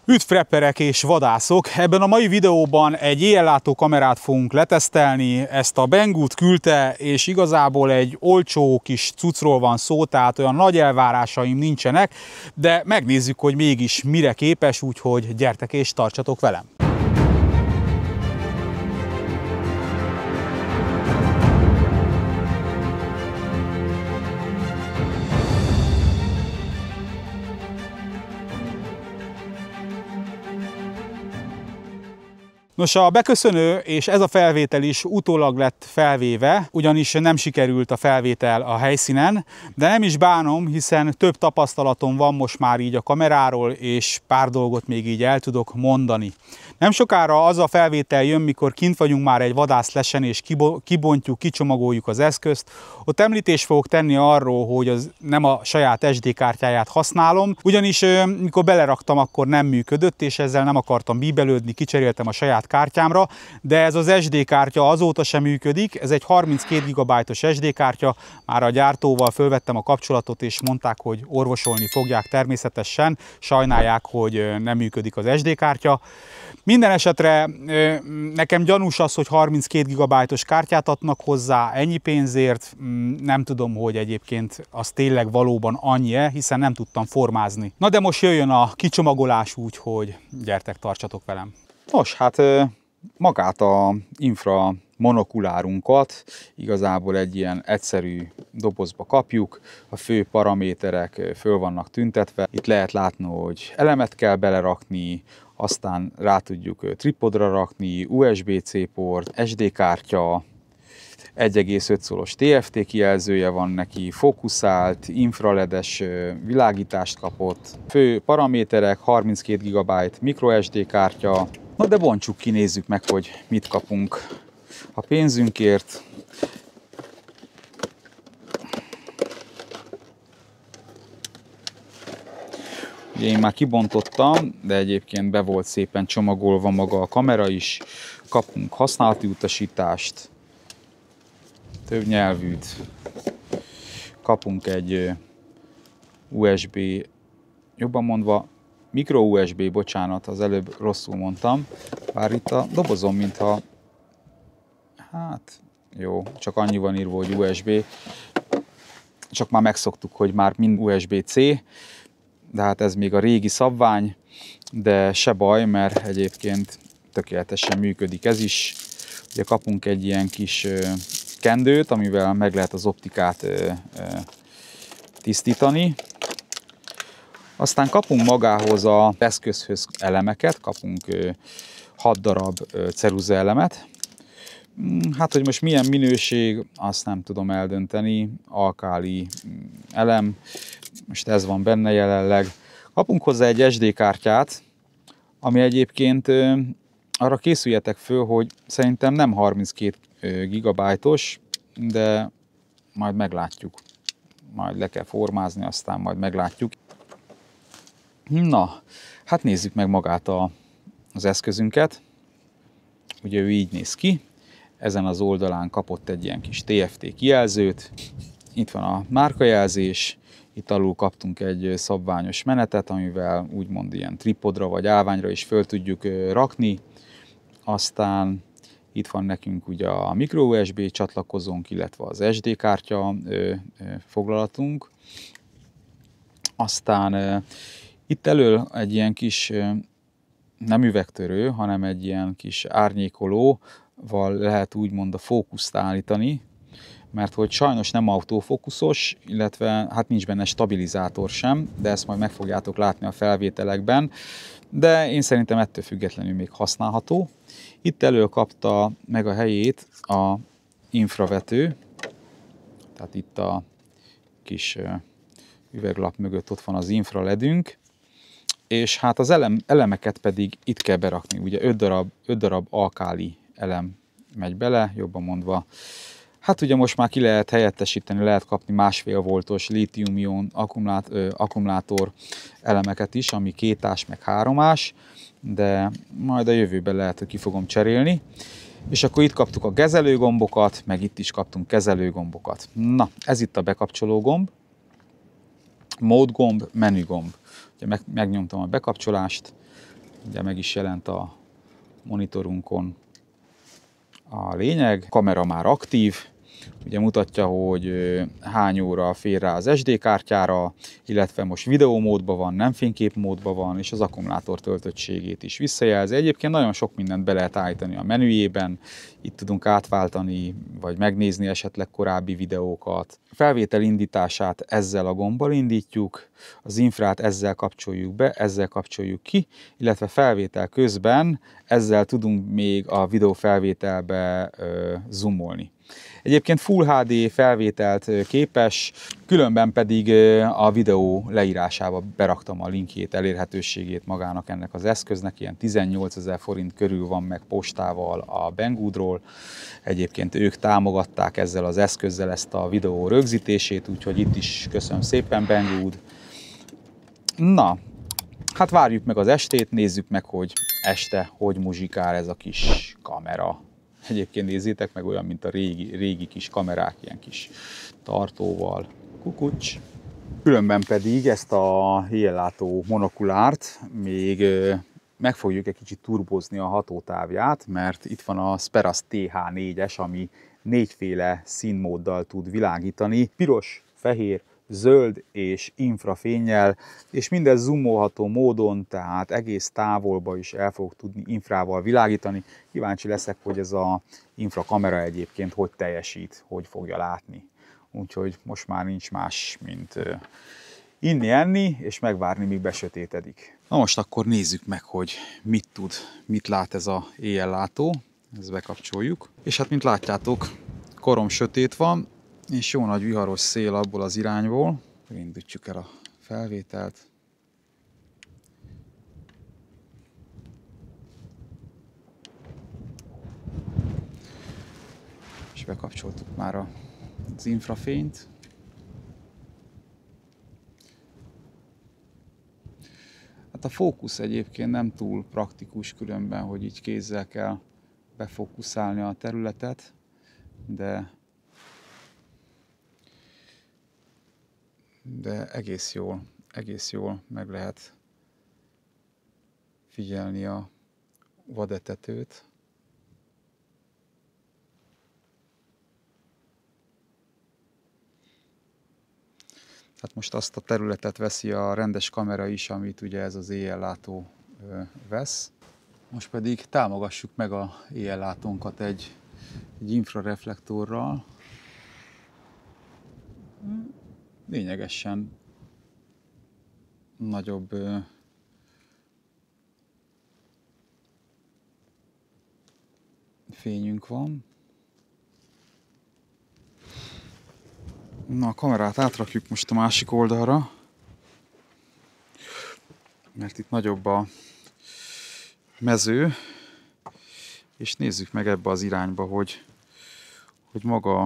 Üdv prepperek és vadászok! Ebben a mai videóban egy éjjellátó kamerát fogunk letesztelni, ezt a Banggood küldte, és igazából egy olcsó kis cuccról van szó, tehát olyan nagy elvárásaim nincsenek, de megnézzük, hogy mégis mire képes, úgyhogy gyertek és tartsatok velem! Nos, a beköszönő és ez a felvétel is utólag lett felvéve, ugyanis nem sikerült a felvétel a helyszínen, de nem is bánom, hiszen több tapasztalatom van most már így a kameráról, és pár dolgot még így el tudok mondani. Nem sokára az a felvétel jön, mikor kint vagyunk már egy vadászlesen, és kibontjuk, kicsomagoljuk az eszközt. Ott említést fogok tenni arról, hogy az nem a saját SD kártyáját használom, ugyanis mikor beleraktam, akkor nem működött, és ezzel nem akartam bíbelődni, kicseréltem a saját kártyámra, de ez az SD kártya azóta sem működik, ez egy 32 GB-os SD kártya, már a gyártóval fölvettem a kapcsolatot, és mondták, hogy orvosolni fogják természetesen, sajnálják, hogy nem működik az SD kártya. Minden esetre nekem gyanús az, hogy 32 GB-os kártyát adnak hozzá ennyi pénzért, nem tudom, hogy egyébként az tényleg valóban annyi-e, hiszen nem tudtam formázni. Na de most jöjjön a kicsomagolás, úgyhogy gyertek, tartsatok velem! Nos, hát magát a infra monokulárunkat igazából egy ilyen egyszerű dobozba kapjuk, a fő paraméterek föl vannak tüntetve, itt lehet látni, hogy elemet kell belerakni, aztán rá tudjuk tripodra rakni, USB-C port, SD kártya, 1,5 szoros TFT kijelzője van neki, fókuszált, infraledes világítást kapott, fő paraméterek, 32 GB microSD kártya. Na de bontsuk ki, nézzük meg, hogy mit kapunk a pénzünkért. Ugye én már kibontottam, de egyébként be volt szépen csomagolva maga a kamera is. Kapunk használati utasítást, több nyelvűt. Kapunk egy USB, jobban mondva micro USB, bocsánat, az előbb rosszul mondtam. Bár itt a dobozom, mintha, hát jó, csak annyi van írva, hogy USB. Csak már megszoktuk, hogy már mind USB-C, de hát ez még a régi szabvány, de se baj, mert egyébként tökéletesen működik ez is. Ugye kapunk egy ilyen kis kendőt, amivel meg lehet az optikát tisztítani. Aztán kapunk magához az eszközhöz elemeket, kapunk 6 darab ceruza elemet. Hát, hogy most milyen minőség, azt nem tudom eldönteni, alkáli elem, most ez van benne jelenleg. Kapunk hozzá egy SD kártyát, ami egyébként arra készüljetek föl, hogy szerintem nem 32 GB-os, de majd meglátjuk. Majd le kell formázni, aztán majd meglátjuk. Na, hát nézzük meg magát az eszközünket. Ugye ő így néz ki. Ezen az oldalán kapott egy ilyen kis TFT kijelzőt. Itt van a márkajelzés. Itt alul kaptunk egy szabványos menetet, amivel úgymond ilyen tripodra vagy állványra is föl tudjuk rakni. Aztán itt van nekünk ugye a micro USB csatlakozónk, illetve az SD kártya foglalatunk. Aztán itt elől egy ilyen kis, nem üvegtörő, hanem egy ilyen kis árnyékolóval lehet úgymond a fókuszt állítani, mert hogy sajnos nem autofókuszos, illetve hát nincs benne stabilizátor sem, de ezt majd meg fogjátok látni a felvételekben, de én szerintem ettől függetlenül még használható. Itt elől kapta meg a helyét a infravető, tehát itt a kis üveglap mögött ott van az infraledünk, és hát az elemeket pedig itt kell berakni. Ugye 5 darab alkáli elem megy bele, jobban mondva. Hát ugye most már ki lehet helyettesíteni, lehet kapni 1,5 voltos lítium-ion akkumulátor elemeket is, ami 2-ás meg 3-ás, de majd a jövőben lehet, hogy ki fogom cserélni. És akkor itt kaptuk a kezelőgombokat, meg itt is kaptunk kezelőgombokat. Na, ez itt a bekapcsoló gomb, mód gomb, menü gomb. Ugye megnyomtam a bekapcsolást, Ugye meg is jelent a monitorunkon a lényeg. A kamera már aktív, ugye mutatja, hogy hány óra fér rá az SD kártyára, illetve most videómódban van, nem fényképmódban van, és az akkumulátor töltöttségét is visszajelzi. Egyébként nagyon sok mindent be lehet állítani a menüjében, itt tudunk átváltani, vagy megnézni esetleg korábbi videókat. A felvétel indítását ezzel a gombbal indítjuk, az infrát ezzel kapcsoljuk be, ezzel kapcsoljuk ki, illetve felvétel közben ezzel tudunk még a videófelvételbe zoomolni. Egyébként Full HD felvételt képes, különben pedig a videó leírásába beraktam a linkjét, elérhetőségét magának ennek az eszköznek, ilyen 18 000 forint körül van meg postával a Banggoodról. Egyébként ők támogatták ezzel az eszközzel ezt a videó rögzítését, úgyhogy itt is köszönöm szépen, Banggood. Na, hát várjuk meg az estét, nézzük meg, hogy este hogy muzsikál ez a kis kamera. Egyébként nézzétek meg, olyan, mint a régi kis kamerák, ilyen kis tartóval. Kukucs! Különben pedig ezt a éjjellátó monokulárt még meg fogjuk egy kicsit turbozni a hatótávját, mert itt van a Speras TH4-es, ami 4 féle színmóddal tud világítani. Piros, fehér, zöld és infrafénnyel, és mindez zoomolható módon, tehát egész távolba is el fogok tudni infrával világítani. Kíváncsi leszek, hogy ez az infrakamera egyébként hogy teljesít, hogy fogja látni. Úgyhogy most már nincs más, mint inni, enni, és megvárni, míg besötétedik. Na most akkor nézzük meg, hogy mit lát ez az éjjellátó. Ezt bekapcsoljuk. És hát, mint látjátok, korom sötét van, és jó nagy viharos szél abból az irányból. Indítjuk el a felvételt. És bekapcsoltuk már az infrafényt. Hát a fókusz egyébként nem túl praktikus különben, hogy így kézzel kell befókuszálni a területet, de egész jól meg lehet figyelni a vadetetőt. Hát most azt a területet veszi a rendes kamera is, amit ugye ez az éjjellátó vesz. Most pedig támogassuk meg az éjjellátónkat egy infrareflektorral. Lényegesen nagyobb fényünk van. Na, a kamerát átrakjuk most a másik oldalra, mert itt nagyobb a mező, és nézzük meg ebbe az irányba, hogy maga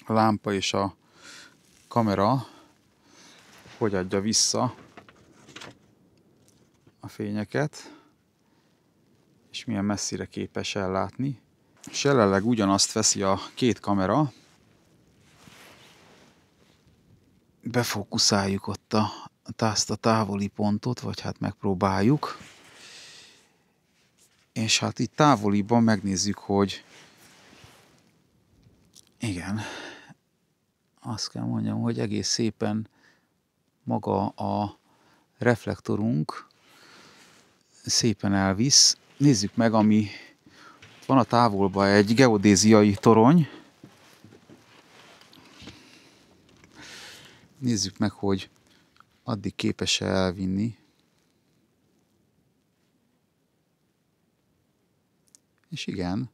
a lámpa és a kamera hogy adja vissza a fényeket, és milyen messzire képes ellátni. És jelenleg ugyanazt veszi a két kamera. Befókuszáljuk ott a távoli pontot, vagy hát megpróbáljuk. És hát itt távoliban megnézzük, hogy igen, azt kell mondjam, hogy egész szépen maga a reflektorunk szépen elvisz. Nézzük meg, ami van a távolban, egy geodéziai torony. Nézzük meg, hogy addig képes-e elvinni. És igen,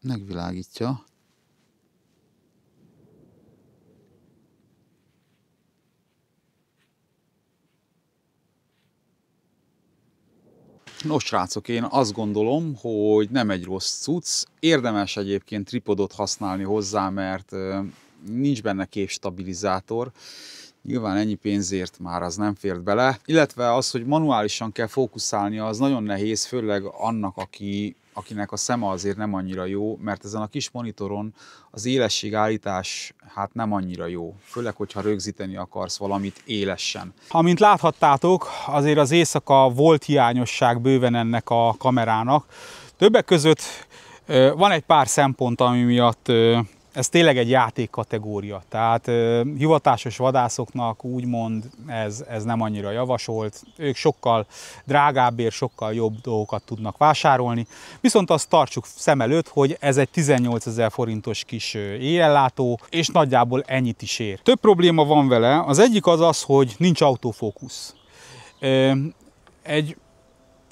megvilágítja. Nos, srácok, én azt gondolom, hogy nem egy rossz cucc. Érdemes egyébként tripodot használni hozzá, mert nincs benne képstabilizátor. Nyilván ennyi pénzért már az nem fért bele, illetve az, hogy manuálisan kell fókuszálnia, az nagyon nehéz, főleg annak, akinek a szeme azért nem annyira jó, mert ezen a kis monitoron az élességállítás hát nem annyira jó, főleg, hogyha rögzíteni akarsz valamit élesen. Amint láthattátok, azért az éjszaka volt hiányosság bőven ennek a kamerának. Többek között van egy pár szempont, ami miatt ez tényleg egy játékkategória, tehát hivatásos vadászoknak úgymond ez nem annyira javasolt, ők sokkal drágábbért, sokkal jobb dolgokat tudnak vásárolni, viszont azt tartsuk szem előtt, hogy ez egy 18 000 forintos kis éjjellátó, és nagyjából ennyit is ér. Több probléma van vele, az egyik az, hogy nincs autofókusz. Egy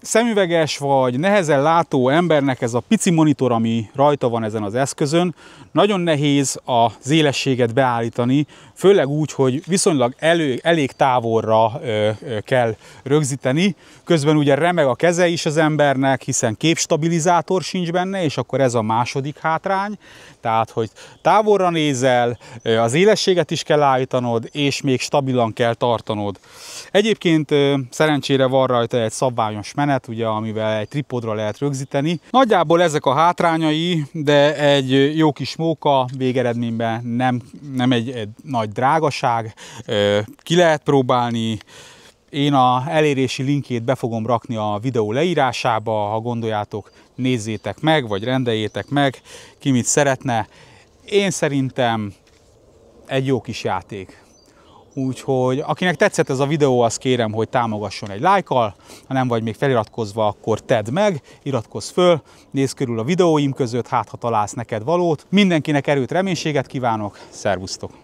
szemüveges vagy nehezen látó embernek ez a pici monitor, ami rajta van ezen az eszközön, nagyon nehéz az élességet beállítani, főleg úgy, hogy viszonylag elég távolra kell rögzíteni. Közben ugye remeg a keze is az embernek, hiszen képstabilizátor sincs benne, és akkor ez a második hátrány. Tehát, hogy távolra nézel, az élességet is kell állítanod, és még stabilan kell tartanod. Egyébként szerencsére van rajta egy szabványos menet, ugye, amivel egy tripodra lehet rögzíteni. Nagyjából ezek a hátrányai, de egy jó kis móka, végeredményben nem egy nagy drágaság, ki lehet próbálni. Én a elérési linkjét be fogom rakni a videó leírásába, ha gondoljátok, nézzétek meg, vagy rendeljétek meg, ki mit szeretne. Én szerintem egy jó kis játék. Úgyhogy akinek tetszett ez a videó, azt kérem, hogy támogasson egy lájkkal, ha nem vagy még feliratkozva, akkor tedd meg, iratkozz föl, nézz körül a videóim között, hát ha találsz neked valót. Mindenkinek erőt, reménységet kívánok, szervusztok!